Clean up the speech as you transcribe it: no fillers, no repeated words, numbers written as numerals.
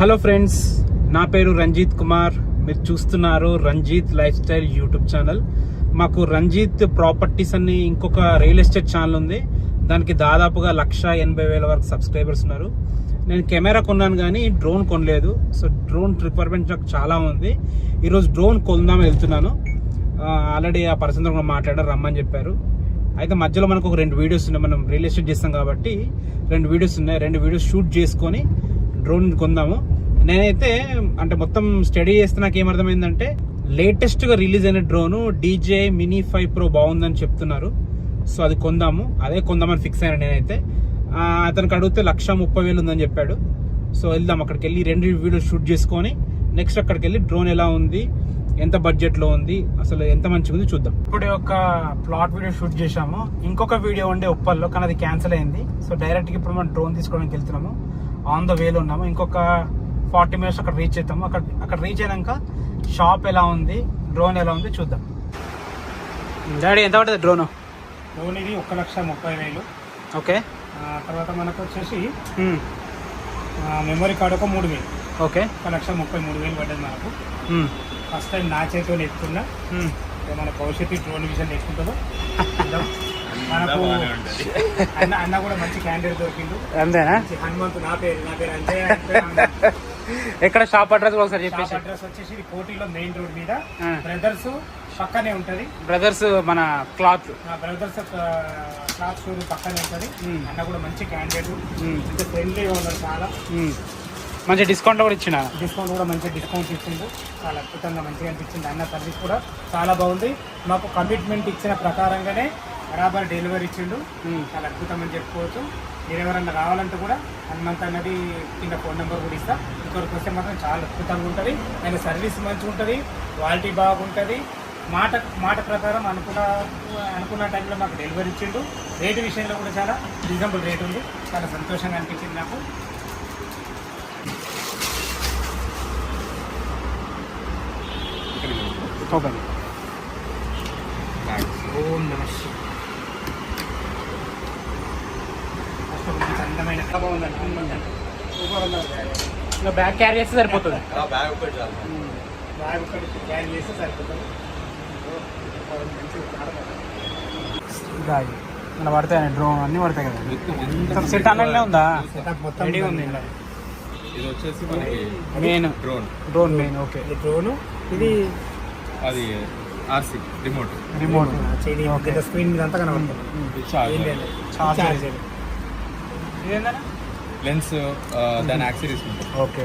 Hello friends, నా పేరు రంజిత్ కుమార్. మీరు చూస్తున్నారు Ranjith lifestyle YouTube channel. మాకు రంజిత్ ప్రాపర్టీస్ అని ఇంకొక రియల్ ఎస్టేట్ ఛానల్ ఉంది. దానికి దాదాపుగా 1,80,000 వరకు సబ్స్క్రైబర్స్ ఉన్నారు. నేను కెమెరా కొన్నాను కానీ డ్రోన్ కొనలేదు. సో డ్రోన్ రిక్వైర్మెంట్ నాకు చాలా ఉంది. ఈరోజు డ్రోన్ కొందామని వెళ్తున్నాను. ఆల్రెడీ ఆ పర్సన్ కూడా మాట్లాడారు, రమ్మని చెప్పారు. అయితే మధ్యలో మనకు ఒక 2 వీడియోస్ ఉన్నాయి. మనం రియల్ ఎస్టేట్ చేస్తాం కాబట్టి 2 వీడియోస్ ఉన్నాయి. 2 వీడియోస్ షూట్ చేసుకొని డ్రోన్ కొందాము. నేనైతే అంటే మొత్తం స్టడీ చేస్తే నాకు ఏమర్థమైందంటే లేటెస్ట్ గా రిలీజ్ అయిన డ్రోన్ DJI Mini 5 Pro బాగుందని చెప్తున్నారు. సో అది అదే కొందామని ఫిక్స్ అయినా. నేనైతే అతనికి అడిగితే 1,30,000 ఉందని చెప్పాడు. సో వెళ్దాం, అక్కడికి వెళ్ళి 2 వీడియోస్ షూట్ చేసుకొని నెక్స్ట్ అక్కడికి వెళ్ళి డ్రోన్ ఎలా ఉంది, ఎంత బడ్జెట్ లో ఉంది, అసలు ఎంత మంచిగా ఉంది చూద్దాం. ఇప్పుడు ఒక ప్లాట్ వీడియో షూట్ చేశాము. ఇంకొక వీడియో ఉండే ఉప్పల్లో, కానీ అది క్యాన్సిల్ అయింది. సో డైరెక్ట్ గా ఇప్పుడు మనం డ్రోన్ తీసుకోవడానికి వెళ్తున్నాము. ఆన్ ద వేలో ఉన్నాము. ఇంకొక 40 మినిట్స్ అక్కడ రీచ్ అవుతాము. అక్కడ రీచ్ అయినాక షాప్ ఎలా ఉంది, డ్రోన్ ఎలా ఉంది చూద్దాం. డాడీ ఎంత పడుతుంది డ్రోన్? డ్రోన్ ఇది 1,30,000. ఓకే. తర్వాత మనకు వచ్చేసి మెమరీ కార్డ్ ఒక 3,000. ఓకే. 1,33,000 పడ్డది మనకు. ఫస్ట్ టైం నా చేతితో ఎక్కుతున్నా. మన భవిష్యత్తు డ్రోన్ విషయం నేర్చుకుంటాము. మనకు అన్న కూడా మంచి క్యాండిడేట్ దొరికిండు. అంతేనా? హనుమంతు నా పేరు అంతే. ఎక్కడ షాప్ అడ్రస్ ఒకసారి చెప్పేసి. అడ్రస్ వచ్చేసి కోటిలో మెయిన్ రోడ్ మీద బ్రదర్స్ పక్కనే ఉంటది. బ్రదర్స్ మన క్లాత్ షోరూమ్ పక్కనే ఉంటది. అన్న కూడా మంచి క్యాండిడేట్, మంచి ఫ్రెండ్లీగా ఉన్నారు. చాలా మంచి డిస్కౌంట్ కూడా ఇచ్చిన. డిస్కౌంట్ కూడా మంచి డిస్కౌంట్ ఇచ్చిండు. చాలా అద్భుతంగా మంచిగా అనిపించింది. అన్న సర్వీస్ కూడా చాలా బాగుంది. మాకు కమిట్మెంట్ ఇచ్చిన ప్రకారంగానే బరాబర్ డెలివరీ ఇచ్చిండు. చాలా అద్భుతం అని చెప్పుకోవచ్చు. మీరు ఎవరన్నా కావాలంటే కూడా హనుమంత్ అన్నది కింద ఫోన్ నెంబర్ కూడా ఇస్తా. ఇంకొకరికి వస్తే మాత్రం చాలా అద్భుతంగా ఉంటుంది. ఆయన సర్వీస్ మంచిగా ఉంటుంది, క్వాలిటీ బాగుంటుంది. మాట ప్రకారం అనుకున్న టైంలో మాకు డెలివరీ ఇచ్చిండు. రేటు విషయంలో కూడా చాలా రీజనబుల్ రేట్ ఉంది. చాలా సంతోషంగా అనిపించింది నాకు. ఓం నమః శివాయ. అందమైన బాగుందండి. ఇంకా బ్యాగ్ క్యారీ చేస్తే సరిపోతుంది. బ్యాగ్ ఒకటి క్యారీ చేస్తే సరిపోతుంది. ఇలా పడతాయి డ్రోన్, అన్ని పడతాయి కదా. సెట్ అన్నట్లే ఉందా? మొత్తం రెడీ ఉంది. ఇది వచ్చేసి మనకి main drone main. Okay. Drone ఇది అది RC రిమోట్ స్క్రీన్ మీద అంతా కనబడుతుంది. చార్జర్ లెన్స్ దాని యాక్సరీస్. ఓకే.